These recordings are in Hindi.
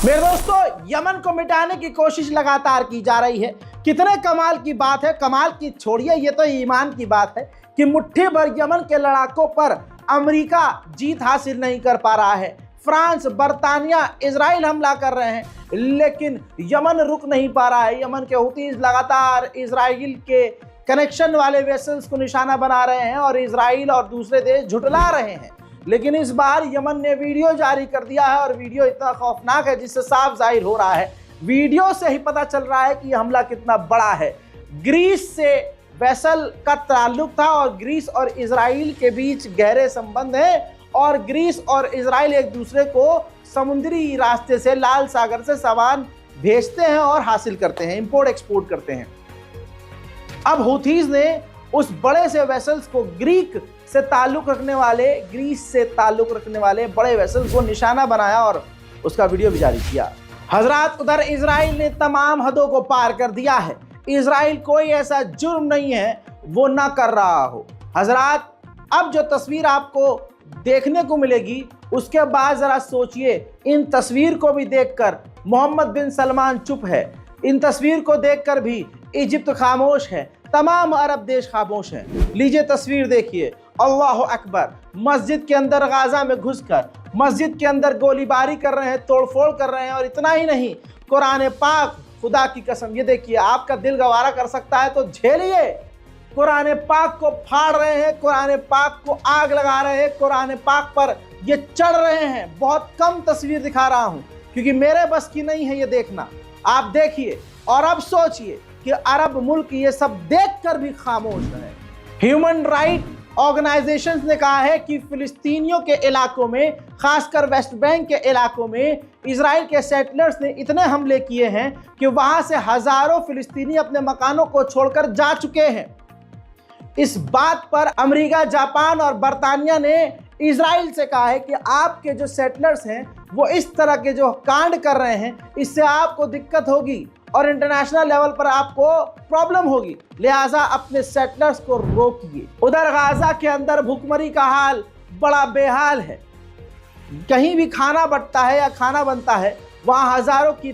मेरे दोस्तों, यमन को मिटाने की कोशिश लगातार की जा रही है। कितने कमाल की बात है, कमाल की छोड़िए, ये तो ईमान की बात है कि मुट्ठी भर यमन के लड़ाकों पर अमेरिका जीत हासिल नहीं कर पा रहा है। फ्रांस, बर्तानिया, इजराइल हमला कर रहे हैं, लेकिन यमन रुक नहीं पा रहा है। यमन के हुतीज लगातार इजराइल के कनेक्शन वाले वेसल्स को निशाना बना रहे हैं और इजराइल और दूसरे देश झुठला रहे हैं। लेकिन इस बार यमन ने वीडियो जारी कर दिया है और वीडियो इतना खौफनाक है जिससे साफ जाहिर हो रहा है, वीडियो से ही पता चल रहा है कि यह हमला कितना बड़ा है। ग्रीस से वेसल का ताल्लुक था और ग्रीस और इजराइल के बीच गहरे संबंध हैं और ग्रीस और इजराइल एक दूसरे को समुद्री रास्ते से लाल सागर से सामान भेजते हैं और हासिल करते हैं, इंपोर्ट एक्सपोर्ट करते हैं। अब हुथीज ने उस बड़े से वेसल्स को ग्रीस से ताल्लुक रखने वाले बड़े वेसल्स को निशाना बनाया और उसका वीडियो भी जारी किया। हजरात, उधर इजराइल ने तमाम हदों को पार कर दिया है। इजराइल कोई ऐसा जुर्म नहीं है वो ना कर रहा हो। हजरात, अब जो तस्वीर आपको देखने को मिलेगी उसके बाद जरा सोचिए, इन तस्वीर को भी देखकर मोहम्मद बिन सलमान चुप है, इन तस्वीर को देखकर भी इजिप्ट खामोश है, तमाम अरब देश खामोश हैं। लीजिए तस्वीर देखिए, अल्लाह अकबर। मस्जिद के अंदर गाजा में घुसकर मस्जिद के अंदर गोलीबारी कर रहे हैं, तोड़फोड़ कर रहे हैं। और इतना ही नहीं, कुरान पाक, खुदा की कसम, ये देखिए, आपका दिल गवारा कर सकता है तो झेलिए। कुरान पाक को फाड़ रहे हैं, कुरान पाक को आग लगा रहे हैं, कुरान पाक पर ये चढ़ रहे हैं। बहुत कम तस्वीर दिखा रहा हूं क्योंकि मेरे बस की नहीं है ये देखना। आप देखिए और अब सोचिए कि अरब मुल्क ये सब देखकर भी खामोश है। ह्यूमन राइट ऑर्गेनाइजेशंस ने कहा है कि फिलिस्तीनियों के इलाकों में, खासकर वेस्ट बैंक के इलाकों में, इजराइल के सेटलर्स ने इतने हमले किए हैं कि वहां से हजारों फिलिस्तीनी अपने मकानों को छोड़कर जा चुके हैं। इस बात पर अमेरिका, जापान और बर्तानिया ने इजराइल से कहा है कि आपके जो सेटलर्स हैं वो इस तरह के जो कांड कर रहे हैं, इससे आपको दिक्कत होगी और इंटरनेशनल लेवल पर आपको प्रॉब्लम होगी, लिहाजा अपने सेटलर्स को रोकिए। उधर गाजा के अंदर भुखमरी का हाल बड़ा बेहाल है। कहीं भी खाना बंटता है या खाना बनता है, वहाँ हजारों की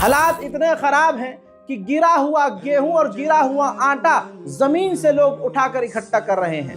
हालात इतने खराब हैं कि गिरा हुआ गेहूं और गिरा हुआ आटा जमीन से लोग उठाकर इकट्ठा कर रहे हैं।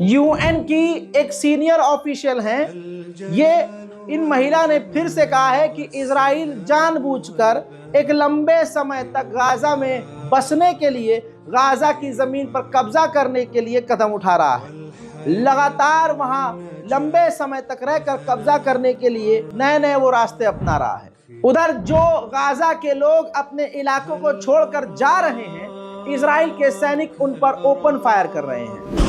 यूएन की एक सीनियर ऑफिशियल हैं, ये इन महिला ने फिर से कहा है कि इजराइल जानबूझकर एक लंबे समय तक गाजा में बसने के लिए, गाजा की जमीन पर कब्जा करने के लिए कदम उठा रहा है। लगातार वहां लंबे समय तक रहकर कब्जा करने के लिए नए नए वो रास्ते अपना रहा है। उधर जो गाजा के लोग अपने इलाकों को छोड़कर जा रहे हैं, इजराइल के सैनिक उन पर ओपन फायर कर रहे हैं।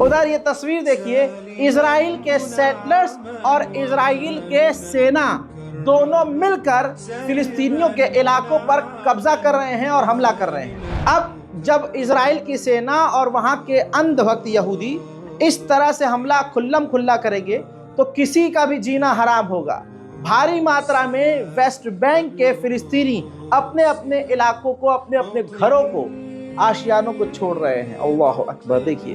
उधर ये तस्वीर देखिए, इजराइल के सेटलर्स और इजराइल के सेना दोनों मिलकर फिलिस्तीनियों के इलाकों पर कब्जा कर रहे हैं और हमला कर रहे हैं। अब जब इजराइल की सेना और वहां के अंधभक्त यहूदी इस तरह से हमला खुल्लम खुल्ला करेंगे तो किसी का भी जीना हराम होगा। भारी मात्रा में वेस्ट बैंक के फिलिस्तीनी अपने अपने इलाकों को, अपने अपने घरों को, आशियानों को छोड़ रहे हैं। अल्लाह अकबर। देखिए,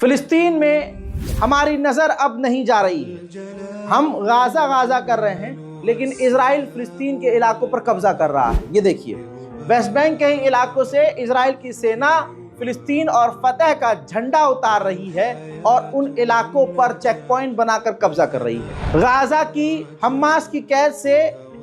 फिलिस्तीन में हमारी नजर अब नहीं जा रही। हम गाजा कर रहे हैं, लेकिन इजराइल फिलिस्तीन के इलाकों पर कब्जा कर रहा है। ये देखिए, वेस्ट बैंक के इलाकों से इजराइल की सेना फिलिस्तीन और फतह का झंडा उतार रही है और उन इलाकों पर चेक पॉइंट बनाकर कब्जा कर रही है। गाजा की हमास की कैद से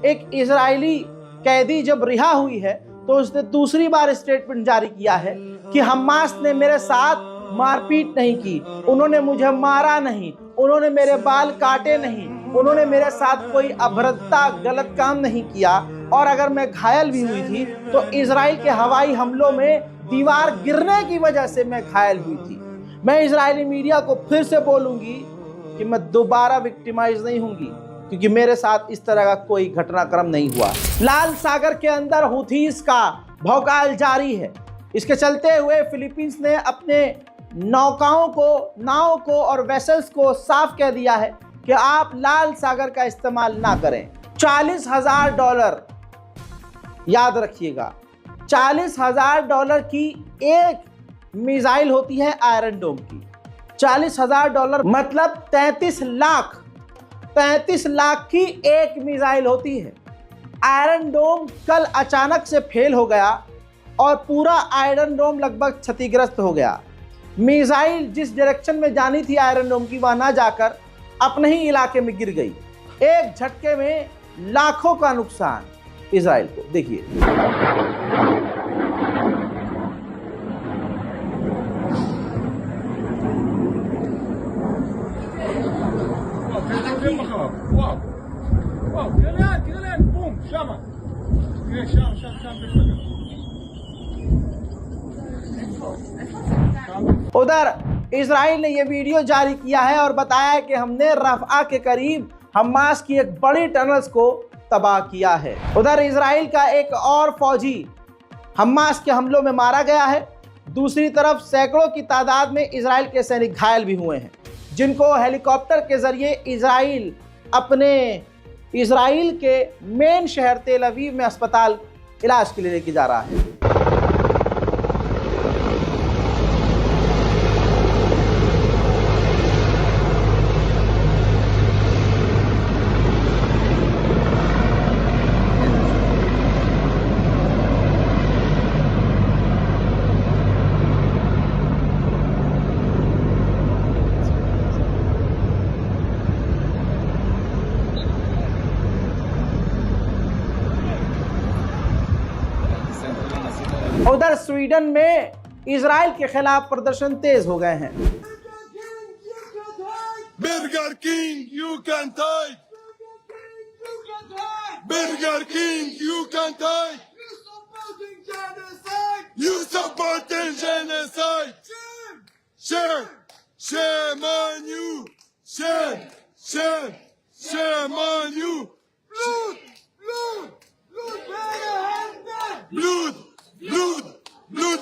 एक इजरायली कैदी जब रिहा हुई है तो उसने दूसरी बार स्टेटमेंट जारी किया है कि हमास ने मेरे साथ मारपीट नहीं की, उन्होंने मुझे मारा नहीं, उन्होंने मेरे बाल काटे नहीं, उन्होंने मेरे साथ कोई अभद्रता गलत काम नहीं किया, और अगर मैं घायल भी हुई थी तो इजराइल के हवाई हमलों में दीवार गिरने की वजह से मैं घायल हुई थी। मैं इजरायली मीडिया को फिर से बोलूंगी कि मैं दोबारा विक्टिमाइज नहीं होंगी, क्योंकि मेरे साथ इस तरह का कोई घटनाक्रम नहीं हुआ। लाल सागर के अंदर हुथीस का भौकाल जारी है। इसके चलते हुए फिलीपींस ने अपने नाव को और वेसल्स को साफ कह दिया है कि आप लाल सागर का इस्तेमाल ना करें। $40,000, याद रखिएगा, $40,000 की एक मिसाइल होती है आयरन डोम की। $40,000 मतलब 33 लाख की एक मिसाइल होती है। आयरन डोम कल अचानक से फेल हो गया और पूरा आयरन डोम लगभग क्षतिग्रस्त हो गया। मिसाइल जिस डायरेक्शन में जानी थी आयरन डोम की, वहां ना जाकर अपने ही इलाके में गिर गई। एक झटके में लाखों का नुकसान इजराइल को। देखिए, उधर इजराइल ने यह वीडियो जारी किया है और बताया है कि हमने रफ़ा के करीब हमास की एक बड़ी टनल्स को तबाह किया है। उधर इजराइल का एक और फौजी हमास के हमलों में मारा गया है। दूसरी तरफ सैकड़ों की तादाद में इजराइल के सैनिक घायल भी हुए हैं, जिनको हेलीकॉप्टर के जरिए इजराइल के मेन शहर तेल अवीव में अस्पताल इलाज के लिए लेके जा रहा है। उधर स्वीडन में इजराइल के खिलाफ प्रदर्शन तेज हो गए हैं। Burger King, you can die. Burger King, you can die. You supporting genocide. Shame, shame on you. Shame, shame, shame on you. Blood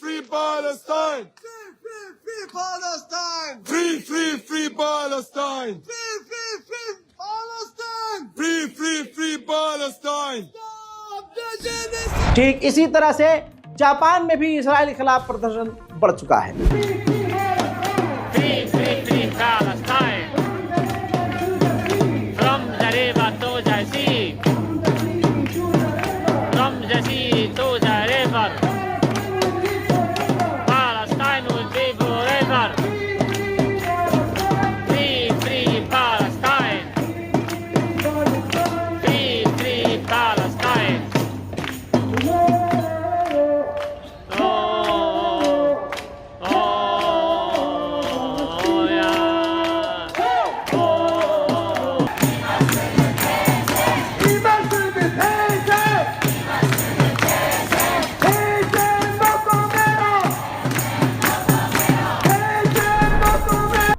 Free Palestine. Free Palestine. Palestine! Free, free, free Palestine! Free, free, free Palestine! Stop the genocide! ठीक इसी तरह से जापान में भी इसराइल के खिलाफ प्रदर्शन बढ़ चुका है। Free, free, free Palestine! From the river to the sea! From the sea to the river! Palestine will be forever! Free, free Palestine! Free, free Palestine! Oh, oh, yeah. Oh.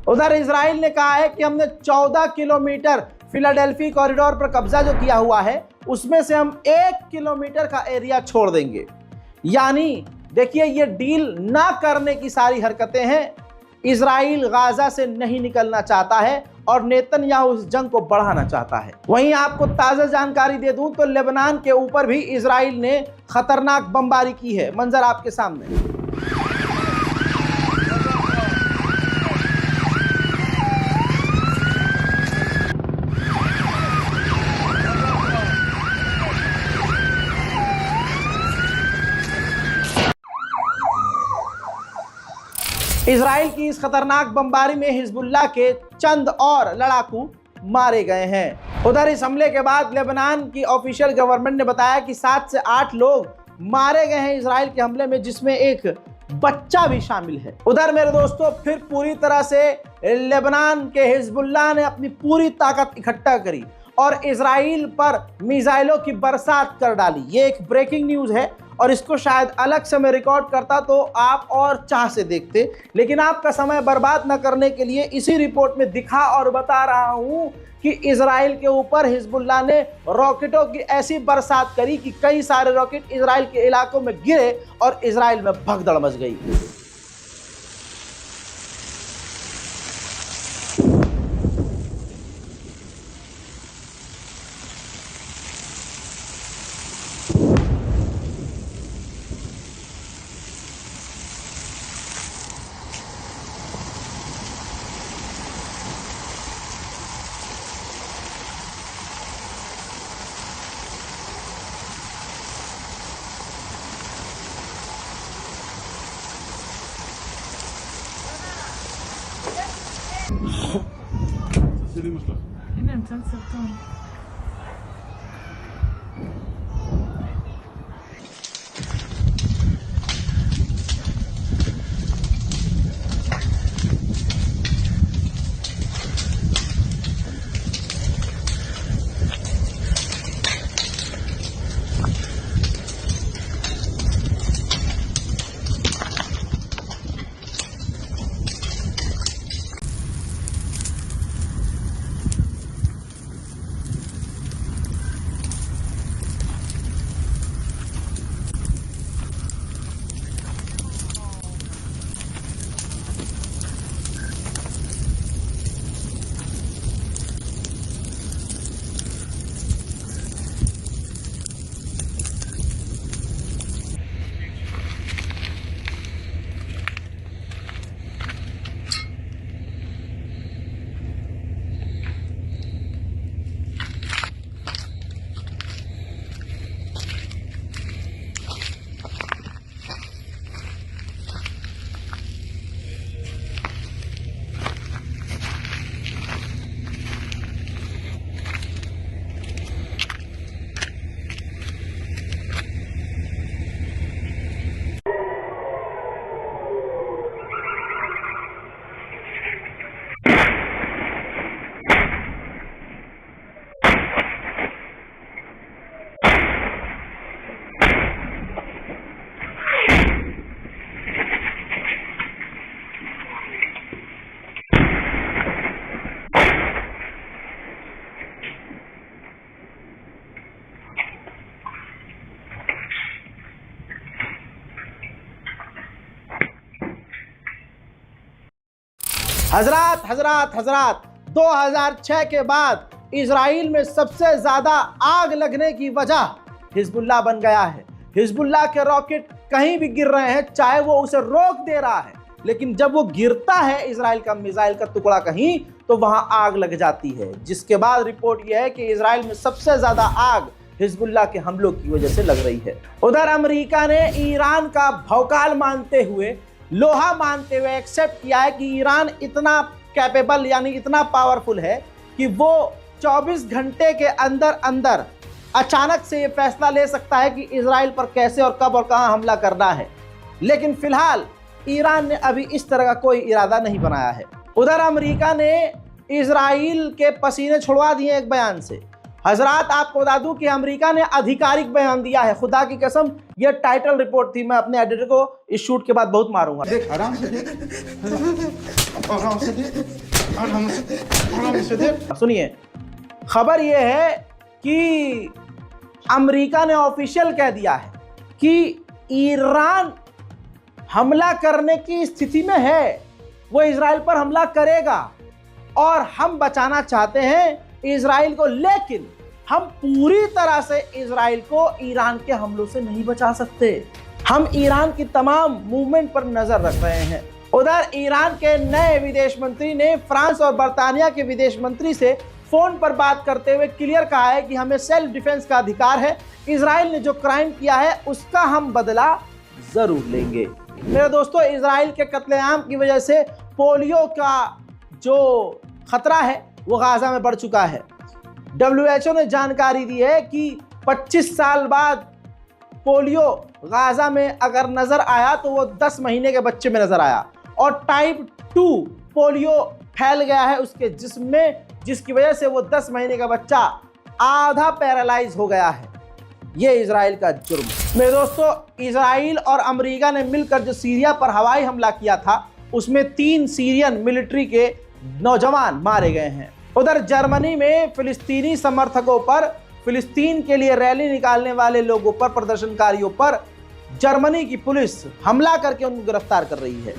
उधर इजराइल ने कहा है कि हमने 14 किलोमीटर फिलाडेल्फी कॉरिडोर पर कब्जा जो किया हुआ है उसमें से हम 1 किलोमीटर का एरिया छोड़ देंगे। यानी देखिए ये डील ना करने की सारी हरकतें हैं। इजराइल गाजा से नहीं निकलना चाहता है और नेतन्याहू इस जंग को बढ़ाना चाहता है। वहीं आपको ताज़ा जानकारी दे दूं तो लेबनान के ऊपर भी इजराइल ने खतरनाक बमबारी की है। मंजर आपके सामने। इजराइल की इस खतरनाक बमबारी में हिजबुल्लाह के चंद और लड़ाकू मारे गए हैं। उधर इस हमले के बाद लेबनान की ऑफिशियल गवर्नमेंट ने बताया कि 7 से 8 लोग मारे गए हैं इजराइल के हमले में, जिसमें एक बच्चा भी शामिल है। उधर मेरे दोस्तों फिर पूरी तरह से लेबनान के हिजबुल्लाह ने अपनी पूरी ताकत इकट्ठा करी और इजराइल पर मिसाइलों की बरसात कर डाली। ये एक ब्रेकिंग न्यूज़ है और इसको शायद अलग से मैं रिकॉर्ड करता तो आप और चाह से देखते, लेकिन आपका समय बर्बाद न करने के लिए इसी रिपोर्ट में दिखा और बता रहा हूं कि इजराइल के ऊपर हिजबुल्लाह ने रॉकेटों की ऐसी बरसात करी कि कई सारे रॉकेट इजराइल के इलाकों में गिरे और इजराइल में भगदड़ मच गई। हजरात हजरात हजरात 2006 के बाद इजराइल में सबसे ज्यादा आग लगने की वजह हिजबुल्लाह बन गया है। हिजबुल्लाह के रॉकेट कहीं भी गिर रहे हैं, चाहे वो उसे रोक दे रहा है, लेकिन जब वो गिरता है इजराइल का मिसाइल का टुकड़ा कहीं, तो वहां आग लग जाती है। जिसके बाद रिपोर्ट यह है कि इजराइल में सबसे ज्यादा आग हिजबुल्लाह के हमलों की वजह से लग रही है। उधर अमेरिका ने ईरान का भौकाल मानते हुए, लोहा मानते हुए एक्सेप्ट किया है कि ईरान इतना कैपेबल यानी इतना पावरफुल है कि वो 24 घंटे के अंदर अंदर अचानक से ये फैसला ले सकता है कि इजराइल पर कैसे और कब और कहां हमला करना है। लेकिन फिलहाल ईरान ने अभी इस तरह का कोई इरादा नहीं बनाया है। उधर अमेरिका ने इजराइल के पसीने छुड़वा दिए एक बयान से। हजरात, आपको बता दूं कि अमेरिका ने आधिकारिक बयान दिया है। खुदा की कसम, ये टाइटल रिपोर्ट थी। मैं अपने एडिटर को इस शूट के बाद बहुत मारूंगा। देख आराम से देख, आराम से देख, आराम से देख। सुनिए, खबर यह है कि अमेरिका ने ऑफिशियल कह दिया है कि ईरान हमला करने की स्थिति में है, वो इजराइल पर हमला करेगा और हम बचाना चाहते हैं इजराइल को, लेकिन हम पूरी तरह से इजराइल को ईरान के हमलों से नहीं बचा सकते। हम ईरान की तमाम मूवमेंट पर नजर रख रहे हैं। उधर ईरान के नए विदेश मंत्री ने फ्रांस और बर्तानिया के विदेश मंत्री से फोन पर बात करते हुए क्लियर कहा है कि हमें सेल्फ डिफेंस का अधिकार है। इजराइल ने जो क्राइम किया है उसका हम बदला जरूर लेंगे। मेरे दोस्तों, इजराइल के कत्लेआम की वजह से पोलियो का जो खतरा है वो गाजा में बढ़ चुका है। WHO ने जानकारी दी है कि 25 साल बाद पोलियो गाजा में अगर नजर आया तो वो 10 महीने के बच्चे में नजर आया, और टाइप 2 पोलियो फैल गया है उसके जिस्म में, जिसकी वजह से वो 10 महीने का बच्चा आधा पैरालाइज हो गया है। ये इजराइल का जुर्म है। मेरे दोस्तों, इजराइल और अमेरिका ने मिलकर जो सीरिया पर हवाई हमला किया था उसमें 3 सीरियन मिलिट्री के नौजवान मारे गए हैं। उधर जर्मनी में फिलिस्तीनी समर्थकों पर, फिलिस्तीन के लिए रैली निकालने वाले लोगों पर, प्रदर्शनकारियों पर जर्मनी की पुलिस हमला करके उनको गिरफ्तार कर रही है।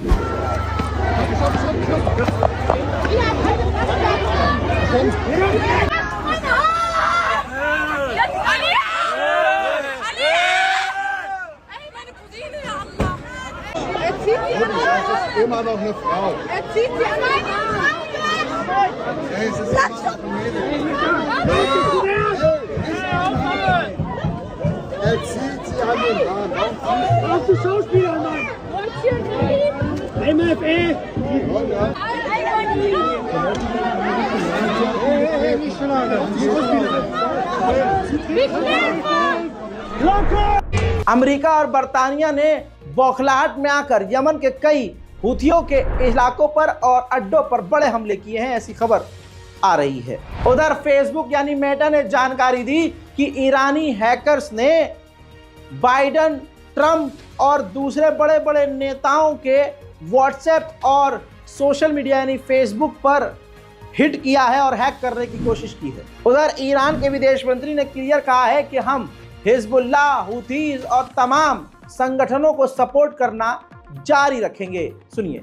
Immer noch eine Frau. Er zieht sie an meine Hey, es ist nicht Er zieht sie an den Haaren. Auf die Schauspieler, Mann! MFE! Hey, nicht schon lange. America और बर्तानिया ने बौखलाहट में आकर यमन के कई हुथियों के इलाकों पर और अड्डों पर बड़े हमले किए हैं, ऐसी खबर आ रही है। उधर फेसबुक यानी मेटा ने जानकारी दी कि ईरानी हैकर्स ने बाइडन, ट्रंप और दूसरे बड़े बड़े नेताओं के व्हाट्सएप और सोशल मीडिया यानी फेसबुक पर हिट किया है और हैक करने की कोशिश की है। उधर ईरान के विदेश मंत्री ने क्लियर कहा है कि हम हिजबुल्लाह, हुथीज और तमाम संगठनों को सपोर्ट करना जारी रखेंगे। सुनिए।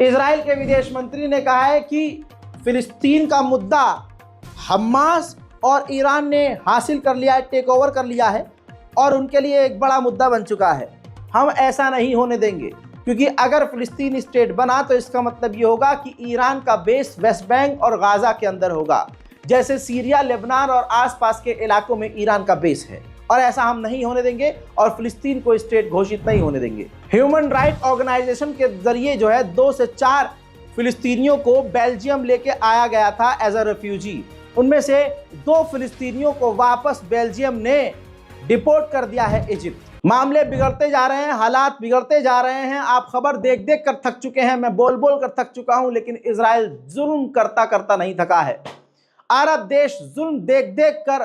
इजराइल के विदेश मंत्री ने कहा है कि फिलिस्तीन का मुद्दा हमास और ईरान ने हासिल कर लिया है, टेक ओवर कर लिया है और उनके लिए एक बड़ा मुद्दा बन चुका है। हम ऐसा नहीं होने देंगे क्योंकि अगर फिलिस्तीन स्टेट बना तो इसका मतलब ये होगा कि ईरान का बेस वेस्ट बैंक और गाजा के अंदर होगा, जैसे सीरिया, लेबनान और आसपास के इलाकों में ईरान का बेस है। और ऐसा हम नहीं होने देंगे और फिलिस्तीन को स्टेट घोषित नहीं होने देंगे। ह्यूमन राइट ऑर्गेनाइजेशन के जरिए जो है 2 से 4 फिलिस्तीनियों को बेल्जियम लेके आया गया था एज अ रेफ्यूजी। उनमें से 2 फिलिस्तीनियों को वापस बेल्जियम ने डिपोर्ट कर दिया है इजिप्ट। मामले बिगड़ते जा रहे हैं, हालात बिगड़ते जा रहे हैं। आप खबर देख देख कर थक चुके हैं, मैं बोल बोल कर थक चुका हूं, लेकिन इजराइल जुल्म करता करता नहीं थका है। अरब देश जुल्म देख देख कर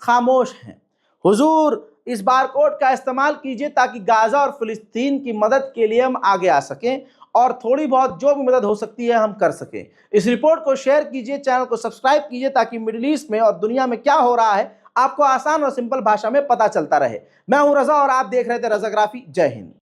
खामोश हैं। हुजूर, इस बारकोड का इस्तेमाल कीजिए ताकि गाजा और फिलिस्तीन की मदद के लिए हम आगे आ सकें और थोड़ी बहुत जो भी मदद हो सकती है हम कर सकें। इस रिपोर्ट को शेयर कीजिए, चैनल को सब्सक्राइब कीजिए ताकि मिडिल ईस्ट में और दुनिया में क्या हो रहा है आपको आसान और सिंपल भाषा में पता चलता रहे। मैं हूं रजा और आप देख रहे थे रजाग्राफी। जय हिंद।